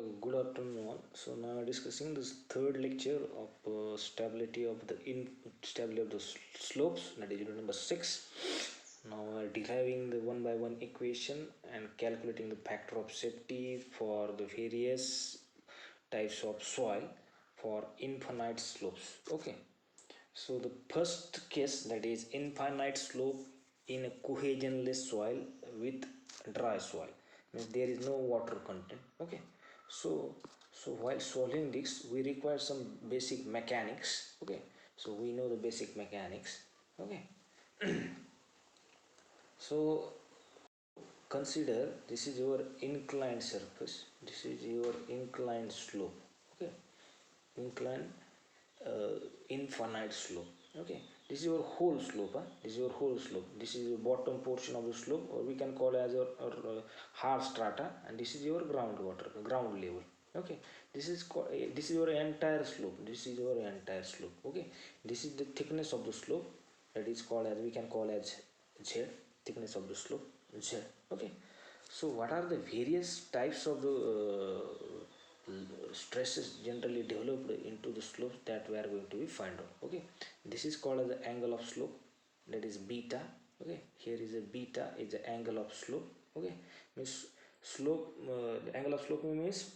Good afternoon. So now discussing this third lecture of stability of the slopes. That is unit number 6. Now deriving the one by one equation and calculating the factor of safety for the various types of soil for infinite slopes. Okay. So the first case, that is infinite slope in a cohesionless soil with dry soil, means there is no water content. Okay, so while solving this we require some basic mechanics. Okay, so we know the basic mechanics. Okay, so consider this is your inclined surface, this is your inclined slope. Okay, inclined infinite slope. Okay, this is your whole slope. This is your whole slope. This is your bottom portion of the slope, or we can call as your hard strata, and this is your ground level. Okay, this is your entire slope. This is your entire slope. Okay, this is the thickness of the slope, that is called as, we can call as z, thickness of the slope z. Okay, so what are the various types of the stresses generally developed into the slopes that we are going to be find out. Okay, this is called as the angle of slope, that is beta. Okay, here is a beta, is the angle of slope. Okay, means slope, the angle of slope means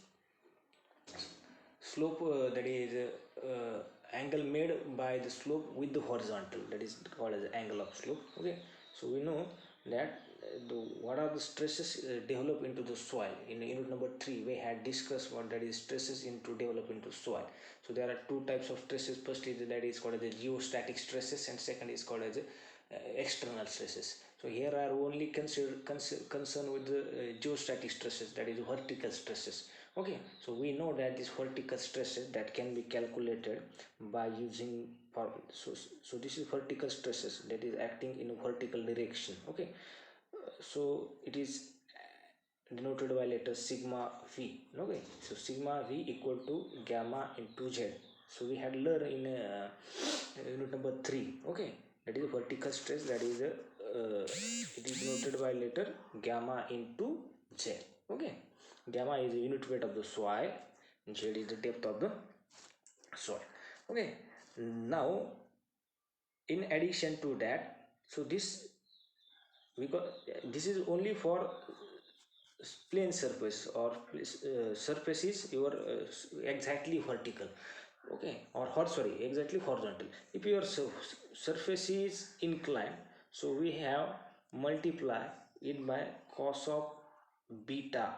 slope, that is angle made by the slope with the horizontal, that is called as angle of slope. Okay, so we know that what are the stresses develop into the soil. In unit number 3 we had discussed what that is stresses into develop into soil. So there are two types of stresses. First is that is called as the geostatic stresses, and second is called as external stresses. So here are only concerned with the geostatic stresses, that is vertical stresses. Okay, so we know that these vertical stresses that can be calculated by using so this is vertical stresses that is acting in a vertical direction. Okay, so it is denoted by letter sigma v. Okay, so sigma v equal to gamma into z. So we had learned in unit number 3. Okay, that is vertical stress, that is it is denoted by letter gamma into z. Okay, gamma is the unit weight of the soil, z is the depth of the soil. Okay, now in addition to that, so this we got, this is only for plane surface or surface is your exactly vertical. Okay, or sorry, exactly horizontal. If your surface is inclined, so we have multiply it by cos of beta,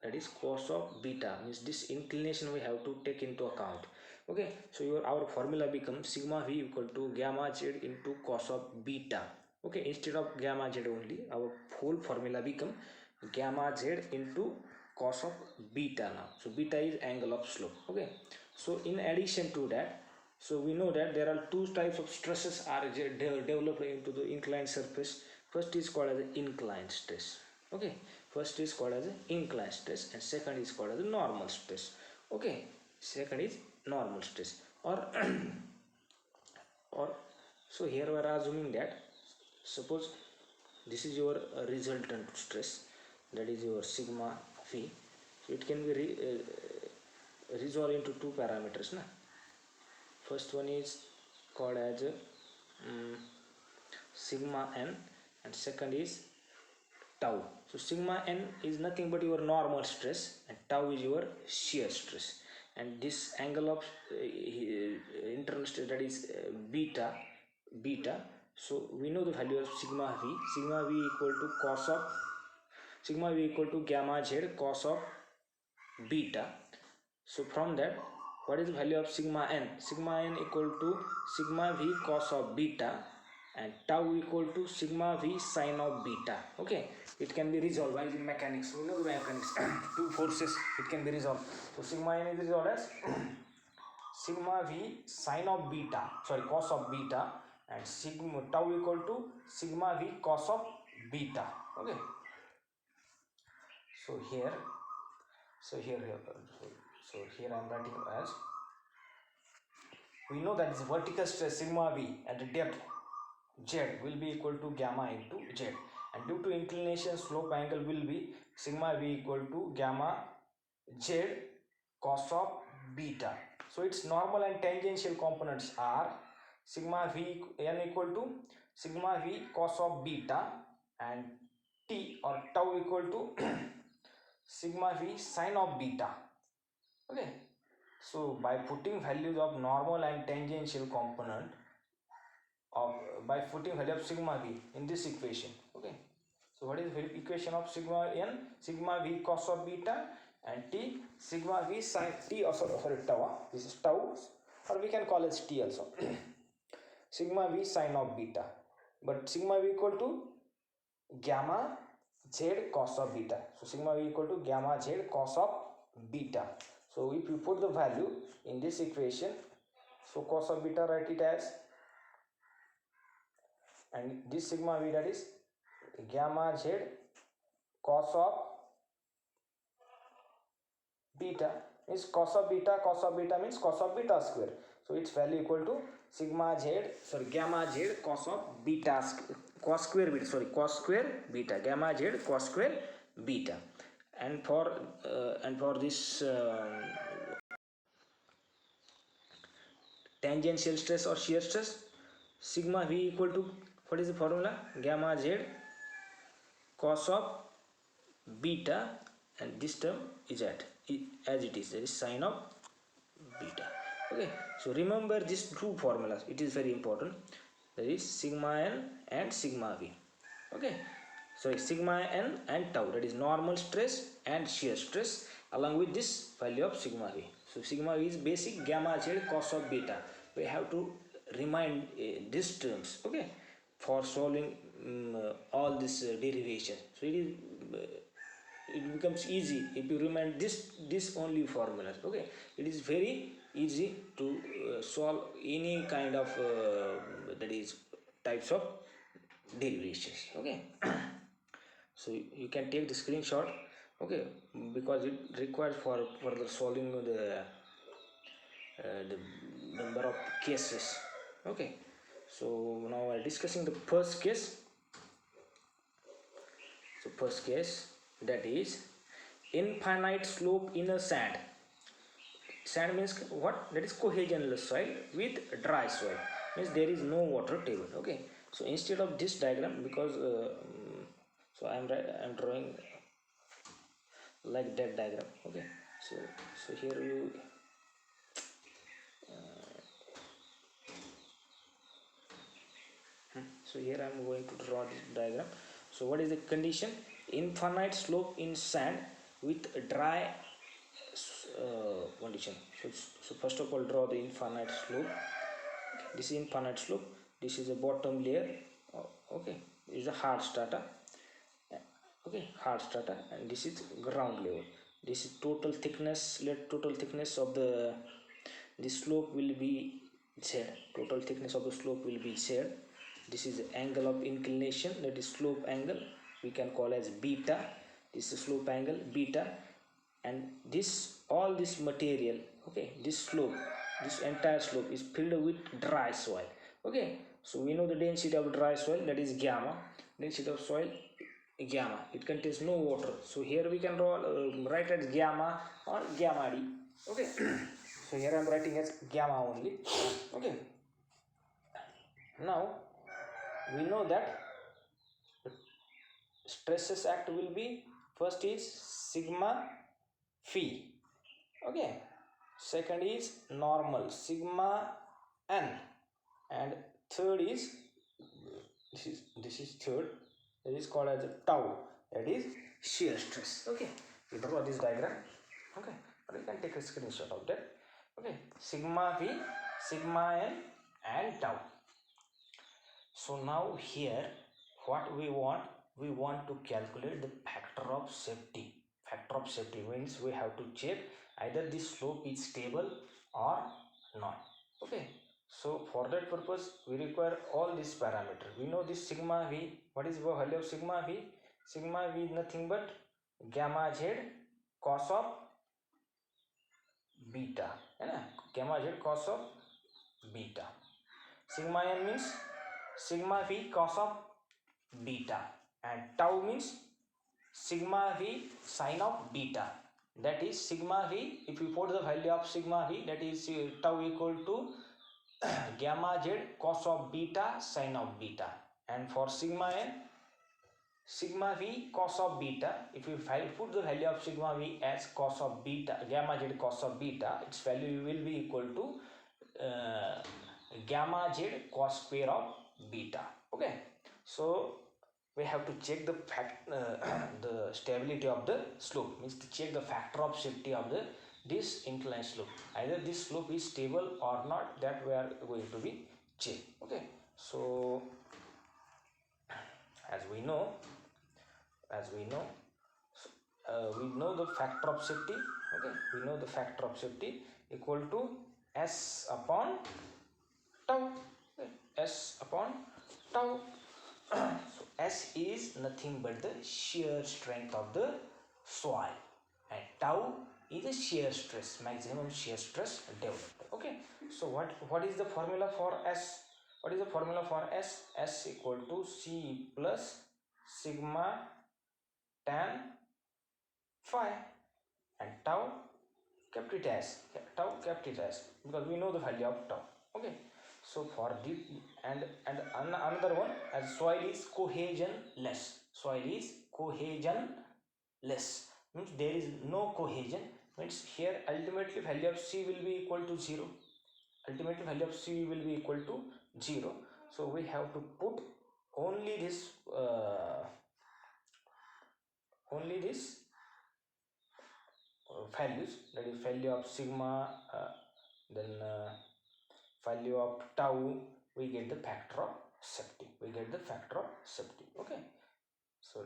that is cos of beta, means this inclination we have to take into account. Okay, so our formula becomes sigma v equal to gamma z into cos of beta. Okay, instead of gamma z only, our whole formula become gamma z into cos of beta now. So beta is angle of slope. Okay, so in addition to that, so we know that there are two types of stresses are developed into the inclined surface. First is called as inclined stress. Okay, first is called as inclined stress, and second is called as normal stress. Okay, second is normal stress, or or so here we are assuming that suppose this is your resultant stress, that is your sigma v. So it can be resolved into two parameters na. First one is called as sigma n, and second is tau. So sigma n is nothing but your normal stress, and tau is your shear stress. And this angle of internal stress, that is beta. So we know the value of sigma v. Sigma v equal to gamma z cos of beta. So from that, what is the value of sigma n? Sigma n equal to sigma v cos of beta, and tau equal to sigma v sin of beta. Okay, it can be resolved by the mechanics. We know the mechanics. Two forces, it can be resolved. So sigma n is resolved as sigma v sin of beta, sorry, cos of beta, and sigma tau equal to sigma v cos of beta. Okay, so here I am writing as, we know that this vertical stress sigma v at the depth z will be equal to gamma into z, and due to inclination slope angle will be sigma v equal to gamma z cos of beta. So its normal and tangential components are sigma v n equal to sigma v cos of beta and t or tau equal to sigma v sin of beta. Okay, so by putting values of normal and tangential component of by putting value of sigma v in this equation. Okay, so what is the equation of sigma n? Sigma v cos of beta and t sigma v sin t, or sorry tau, this is tau, or we can call it t also. Sigma v sin of beta, but sigma v equal to gamma z cos of beta. So sigma v equal to gamma z cos of beta. So if you put the value in this equation, so cos of beta, write it as, and this sigma v, that is gamma z cos of beta, is cos of beta means cos of beta square. So its value equal to sigma z, sorry, gamma z cos of beta, cos square beta, sorry, cos square beta, gamma z cos square beta. And for this tangential stress or shear stress, sigma v equal to, what is the formula? Gamma z cos of beta, and this term is at as it is, that is sin of beta. Okay, so remember these two formulas, it is very important, that is sigma n and sigma v. Okay, so sigma n and tau, that is normal stress and shear stress, along with this value of sigma v. So sigma v is basic gamma z cos of beta. We have to remind these terms, okay, for solving all this derivation. So it becomes easy if you remind this only formulas. Okay, it is very easy to solve any kind of that is types of derivations. Okay, so you can take the screenshot, okay, because it requires for further solving the number of cases. Okay, so now we are discussing the first case. So first case, that is infinite slope in a sand. Sand means what? That is cohesionless soil with dry soil, means there is no water table. Okay, so instead of this diagram, because so I'm drawing like that diagram. Okay, so here you so here I'm going to draw this diagram. So what is the condition? Infinite slope in sand with dry condition. So first of all, draw the infinite slope. This is infinite slope, this is the bottom layer. Okay, this is a hard strata. Okay, hard strata, and this is ground level. This is total thickness, let total thickness of the slope will be z. Total thickness of the slope will be z. This is the angle of inclination, that is slope angle, we can call as beta. This is slope angle beta, and this all this material, okay, this slope, this entire slope is filled with dry soil. Okay, so we know the density of dry soil, that is gamma. Density of soil gamma, it contains no water, so here we can draw write as gamma or gamma d. Okay, so here I'm writing as gamma only. Okay, now we know that stresses act will be, first is sigma phi. Okay, second is normal sigma n, and third is this is third, that is called as tau, that is shear stress. Okay, you draw this diagram. Okay, or you can take a screenshot of that. Okay, sigma v, sigma n, and tau. So now here what we want to calculate the factor of safety. Factor of safety means we have to check either this slope is stable or not. Okay, so for that purpose we require all these parameters. We know this sigma v. What is the value of sigma v? Sigma v is nothing but gamma z cos of beta, gamma z cos of beta. Sigma n means sigma v cos of beta, and tau means sigma v sin of beta. that is sigma v. If we put the value of sigma v, that is tau equal to gamma z cos of beta sin of beta. And for sigma n, sigma v cos of beta, if we put the value of sigma v as cos of beta, gamma z cos of beta, its value will be equal to gamma z cos square of beta. Okay, so we have to check the the stability of the slope, means to check the factor of safety of this inclined slope. Either this slope is stable or not, that we are going to be check. Okay, so as we know, we know the factor of safety. Okay, we know the factor of safety equal to s upon tau. Okay, s upon tau. So s is nothing but the shear strength of the soil, and tau is the shear stress, maximum shear stress developed. Okay, so what is the formula for s? What is the formula for s? S equal to c plus sigma tan phi, and tau capital S, because we know the value of tau. Okay, so for this, and another one, as soil is cohesionless. Soil is cohesionless means there is no cohesion, means here ultimately value of c will be equal to 0. Ultimately value of c will be equal to 0. So we have to put only this values, that is value of sigma, then value of tau, we get the factor of safety. Okay, so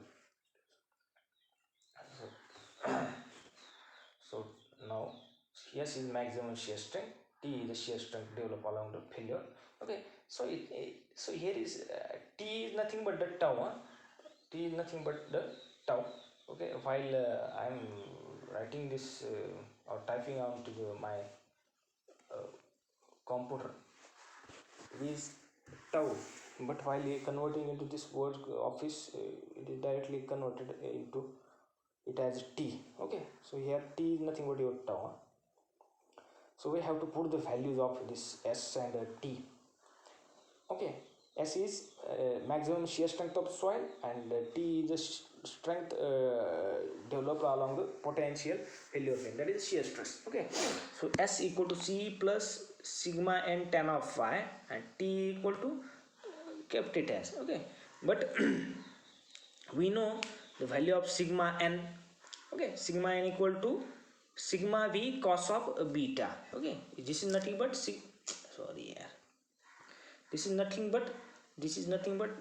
so now S is maximum shear strength, T is the shear strength developed along the failure. Okay, so so here is T is nothing but the tau. T is nothing but the tau. Okay, while I am writing this or typing onto my computer, it is tau, but while converting into this word office, it is directly converted into it as t. Okay, so here t is nothing but your tau. So we have to put the values of this s and t. Okay, s is maximum shear strength of soil, and t is the strength developed along the potential failure line, that is shear stress. Okay, so s equal to c plus sigma n tan of phi, and t equal to capital S. Okay, but we know the value of sigma n. Okay, sigma n equal to sigma v cos of beta. Okay, this is nothing but sorry, yeah, this is nothing but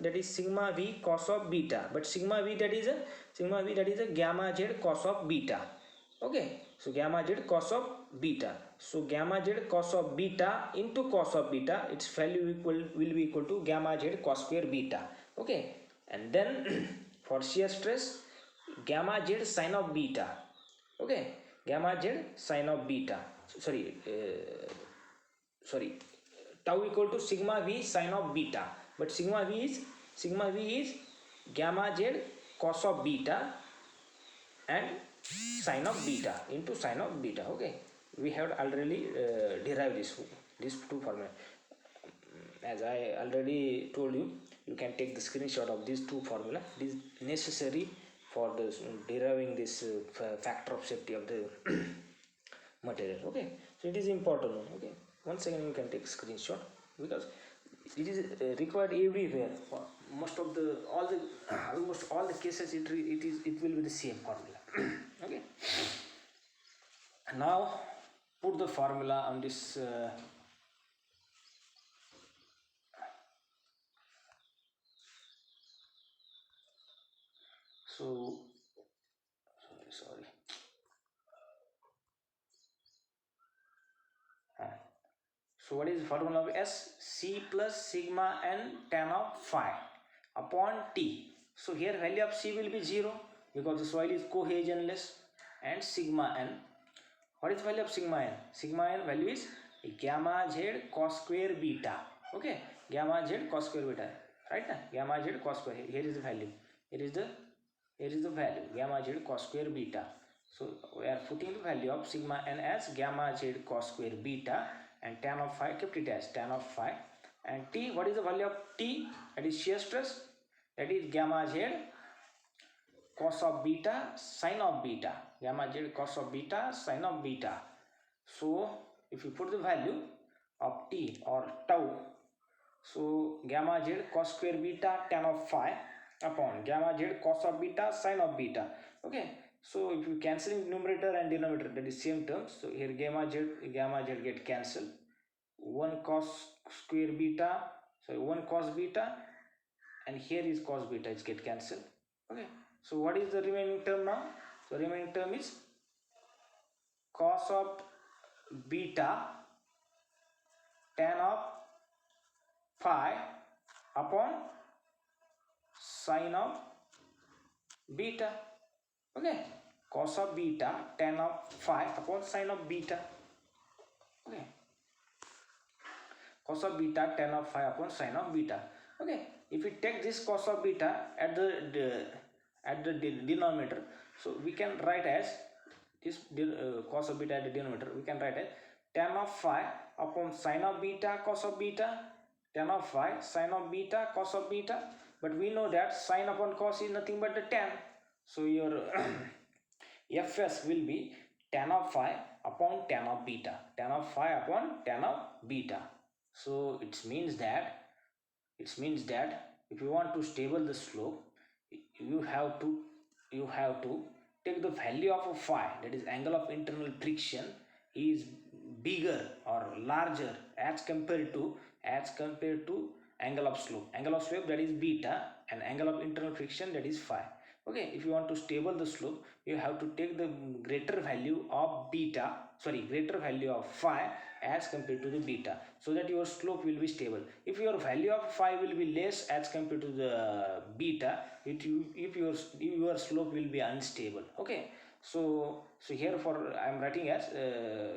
that is sigma v cos of beta, but sigma v that is a gamma z cos of beta. Okay, so gamma z cos of beta, so gamma z cos of beta into cos of beta, its value will be equal to gamma z cos square beta. Okay, and then for shear stress, gamma z sin of beta. Okay, gamma z sin of beta, sorry, tau equal to sigma v sin of beta, but sigma v is gamma z cos of beta and sin of beta into sin of beta. Okay, we have already derived this two formula. As I already told you, you can take the screenshot of these two formula. It is necessary for this deriving this factor of safety of the material. Okay, so it is important one. Okay, once again you can take screenshot, because it is required everywhere for most of the almost all the cases. It will be the same formula. Okay, now put the formula on this so sorry. So what is the formula of S? C plus sigma n tan of phi upon T. So here value of C will be 0 because the soil is cohesionless, and sigma n. What is the value of sigma n? Sigma n value is gamma z cos square beta. Okay, gamma z cos square beta, right? Gamma z cos square. Here is the value. Here is the value gamma z cos square beta. So we are putting the value of sigma n as gamma z cos square beta, and tan of phi kept it as tan of phi, and t, what is the value of t? That is shear stress, that is gamma z cos of beta sin of beta, gamma z cos of beta sin of beta. So if you put the value of t or tau, so gamma z cos square beta tan of phi upon gamma z cos of beta sin of beta. Okay, so if you cancel in numerator and denominator, that is same terms. So here gamma z get cancelled, 1 cos square beta, so 1 cos beta, and here is cos beta is get cancelled. Okay, so what is the remaining term now? So remaining term is cos of beta tan of phi upon sin of beta. Okay, cos of beta tan of phi upon sin of beta. Okay, cos of beta tan of phi upon sin of beta. Okay, if we take this cos of beta at the denominator, so we can write as this cos of beta at the denominator, we can write as tan of phi upon sin of beta cos of beta, tan of phi sin of beta cos of beta. But we know that sin upon cos is nothing but the tan, so your fs will be tan of phi upon tan of beta, tan of phi upon tan of beta. So it means that if you want to stable the slope, you have to take the value of a phi, that is angle of internal friction, is bigger or larger as compared to angle of slope. Angle of slope, that is beta, and angle of internal friction, that is phi. Okay, if you want to stable the slope, you have to take the greater value of greater value of phi as compared to the beta, so that your slope will be stable. If your value of phi will be less as compared to the beta, if your slope will be unstable. Okay, so here for I am writing as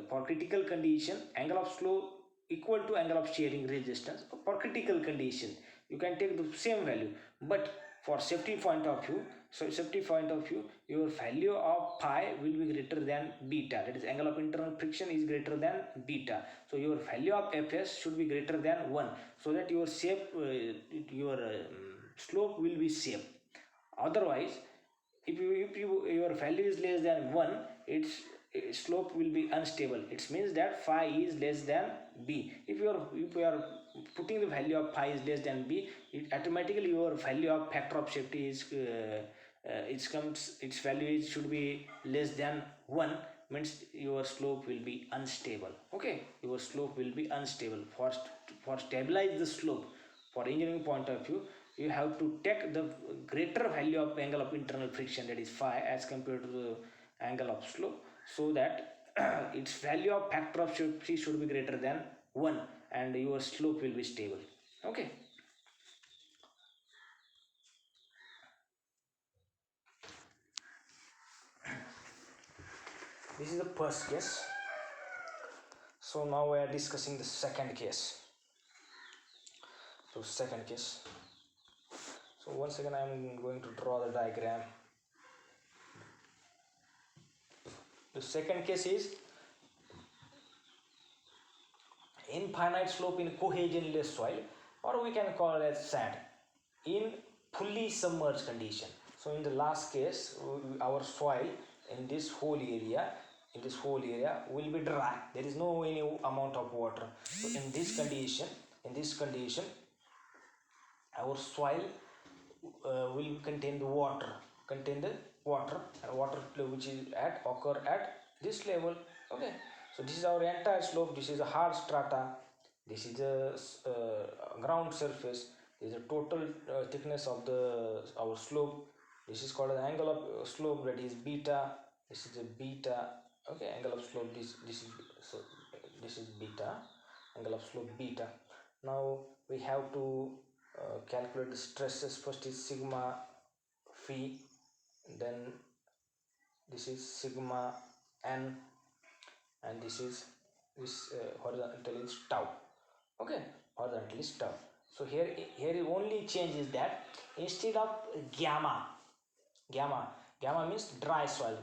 for critical condition, angle of slope equal to angle of shearing resistance. For critical condition you can take the same value, but for safety point of view, your value of phi will be greater than beta, that is angle of internal friction is greater than beta. So your value of fs should be greater than 1, so that your slope will be safe. Otherwise, if your value is less than 1, its slope will be unstable. It means that phi is less than b. If you are putting the value of phi is less than b, it automatically your value of factor of safety is its value should be less than 1, means your slope will be unstable. Okay, your slope will be unstable. For stabilize the slope, for engineering point of view, you have to take the greater value of angle of internal friction, that is phi, as compared to the angle of slope, so that its value of factor of safety should be greater than 1, and your slope will be stable. Okay, this is the first case. So now we are discussing the second case. So second case, so once again I am going to draw the diagram. The second case is infinite slope in cohesionless soil, or we can call it as sand, in fully submerged condition. So in the last case, our soil in this whole area will be dry. There is no any amount of water. So in this condition, our soil will contain the water, and water flow which is occur at this level. Okay, so this is our entire slope. This is a hard strata, this is the ground surface, this is the total thickness of the our slope. This is called an angle of slope, that is beta. This is a beta. Okay, angle of slope, this is beta, angle of slope beta. Now we have to calculate the stresses. First is sigma phi, then this is sigma n, and this horizontal is tau. Okay, horizontal is tau. So here only change is that instead of gamma means dry soil,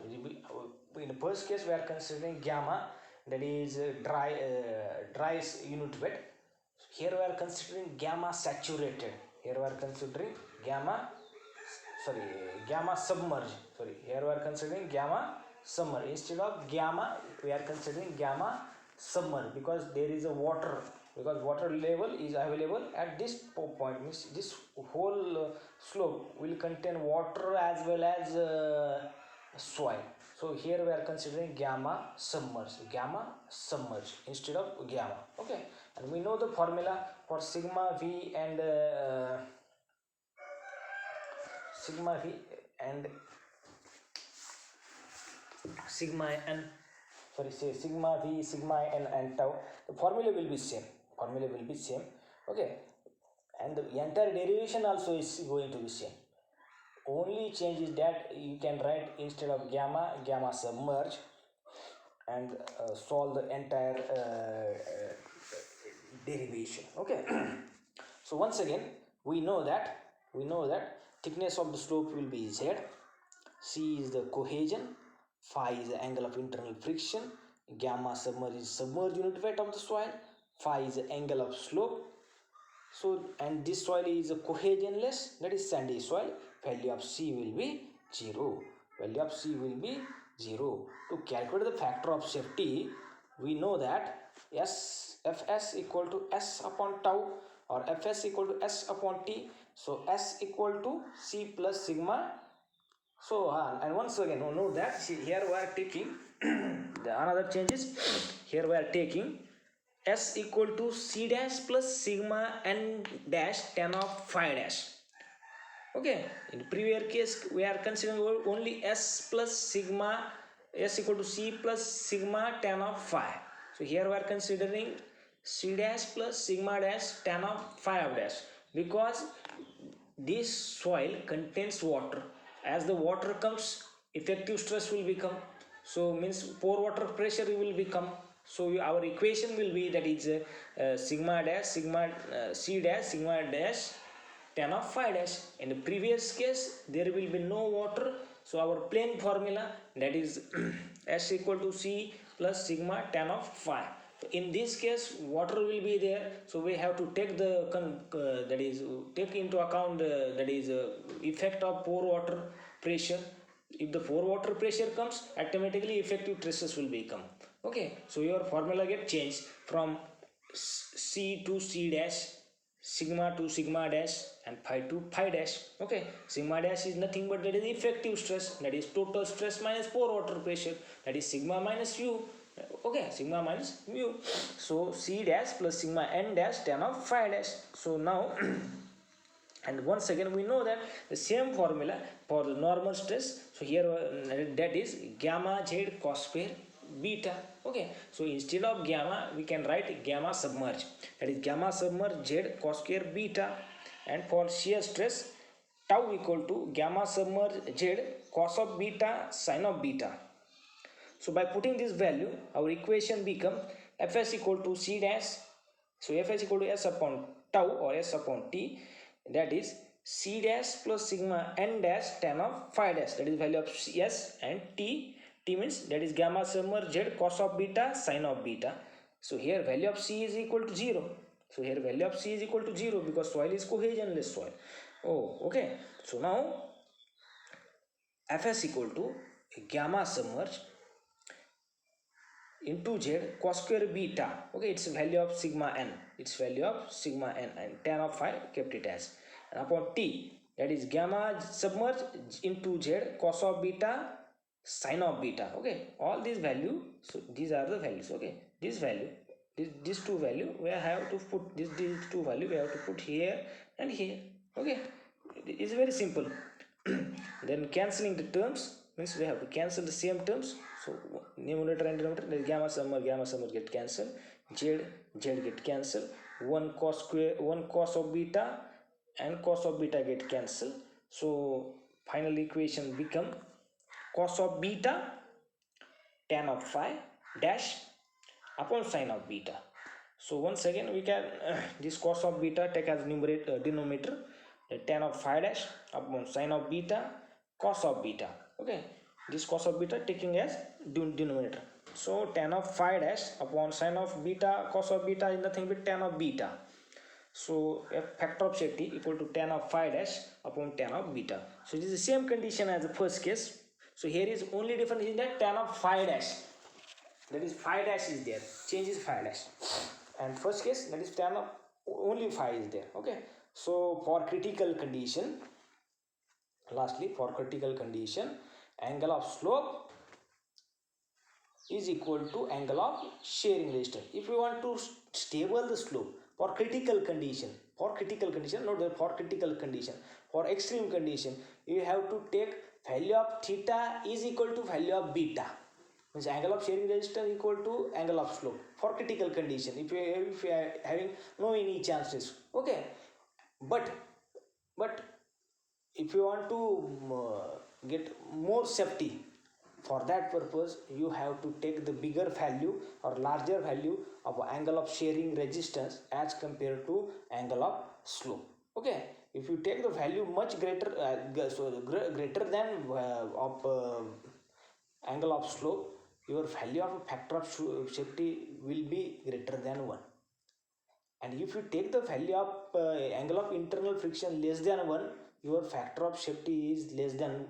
in the first case we are considering gamma, that is dry unit wet. Here we are considering gamma saturated. Here we are considering gamma, sorry, gamma submerged. Sorry, here we are considering gamma submerged. Instead of gamma, we are considering gamma submerged, because there is a water, because water level is available at this point. Means this whole slope will contain water as well as soil. So here we are considering gamma submerged instead of gamma. Okay, and we know the formula for sigma v and sigma v and sigma n, sorry, say sigma v, sigma n and tau. The formula will be same. Okay, and the entire derivation also is going to be same. Only change is that you can write, instead of gamma submerge, and solve the entire derivation. Okay. So once again, we know that thickness of the slope will be z, c is the cohesion, phi is the angle of internal friction, gamma submerged is submerged unit weight of the soil, phi is the angle of slope. So, and this soil is a cohesionless, that is sandy soil. Value of c will be 0. To calculate the factor of safety, we know that Fs equal to S upon tau, or Fs equal to S upon T. So S equal to C plus sigma. So and once again, know that here we are taking the another changes. Here we are taking S equal to C dash plus sigma n dash tan of phi dash. Okay, in the previous case we are considering only S plus sigma, S equal to C plus sigma tan of phi. So here we are considering C dash plus sigma dash tan of phi of dash, because this soil contains water. As the water comes, effective stress will become, so means pore water pressure will become. So our equation will be, that is sigma dash sigma c dash sigma dash tan of phi dash. In the previous case there will be no water, so our plain formula, that is S equal to C plus sigma tan of phi. In this case water will be there, so we have to take the that is take into account that is effect of pore water pressure. If the pore water pressure comes, automatically effective stresses will become. Okay, so your formula get changed from C to C dash, sigma to sigma dash, and phi to phi dash. Okay, sigma dash is nothing but that is effective stress, that is total stress minus pore water pressure, that is sigma minus u. Okay, sigma minus mu. So C dash plus sigma n dash tan of phi dash. So now and once again we know that the same formula for the normal stress. So here that is gamma z cos square beta. Okay, so instead of gamma we can write gamma submerged, that is gamma submerged z cos square beta. And for shear stress, tau equal to gamma submerged z cos of beta sin of beta. So by putting this value, our equation become Fs equal to C dash. So Fs equal to S upon tau or S upon T, that is C dash plus sigma n dash tan of phi dash, that is value of S, and T. T means that is gamma submerged Z cos of beta sin of beta. So here value of C is equal to 0. So here value of C is equal to 0 because soil is cohesionless soil. Oh, okay. So now Fs equal to gamma submerged into Z cos square beta. Okay, it's value of sigma n. And tan of phi kept it as. And upon T, that is gamma submerged into Z cos of beta sin of beta. Okay, all these value. So these are the values. Okay, this value, these two value we have to put, these two value we have to put here and here. Okay, it's very simple. Then cancelling the terms means we have to cancel the same terms. So numerator and denominator, the gamma submerged get cancelled, z get cancelled, one cos of beta and cos of beta get cancelled. So final equation become cos of beta tan of phi dash upon sin of beta. So once again we can this cos of beta take as numerator denominator, the tan of phi dash upon sin of beta cos of beta. Okay, this cos of beta taking as denominator. So tan of phi dash upon sin of beta cos of beta is nothing but tan of beta. So a factor of safety equal to tan of phi dash upon tan of beta. So it is the same condition as the first case. So here is only difference in that tan of phi dash, that is phi dash is there, change is phi dash, and first case that is tan of only phi is there. Okay, so for critical condition, lastly for critical condition, angle of slope is equal to angle of shearing resistance. If you want to stable the slope for critical condition, not for critical condition, for extreme condition, you have to take value of theta is equal to value of beta, means angle of shearing resistance equal to angle of slope for critical condition, if you are having no any chances. Okay, but but if you want to get more safety, for that purpose you have to take the bigger value or larger value of angle of shearing resistance as compared to angle of slope. Okay, if you take the value much greater greater than of angle of slope, your value of factor of safety will be greater than 1. And if you take the value of angle of internal friction less than 1, your factor of safety is less than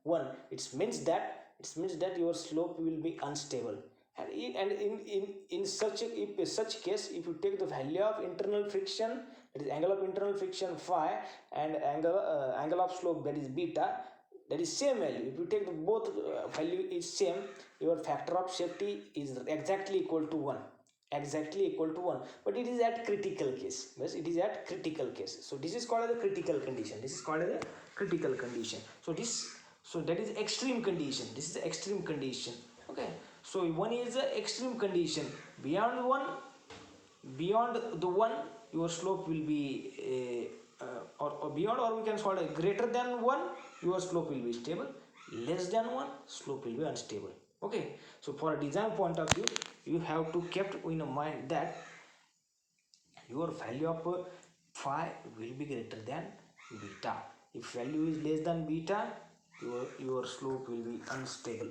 1. It means that your slope will be unstable. And in such case, if you take the value of internal friction, that is angle of internal friction phi, and angle of slope, that is beta, that is same value, if you take the both value is same, your factor of safety is exactly equal to 1, but it is at critical case. Yes, it is at critical case. So this is called as a critical condition, so that is extreme condition, this is extreme condition. Okay, so one is a extreme condition, beyond the one your slope will be or beyond, or we can call it greater than 1, your slope will be stable, less than 1 slope will be unstable. Okay, so for a design point of view, you have to keep in mind that your value of phi will be greater than beta. If value is less than beta, your slope will be unstable.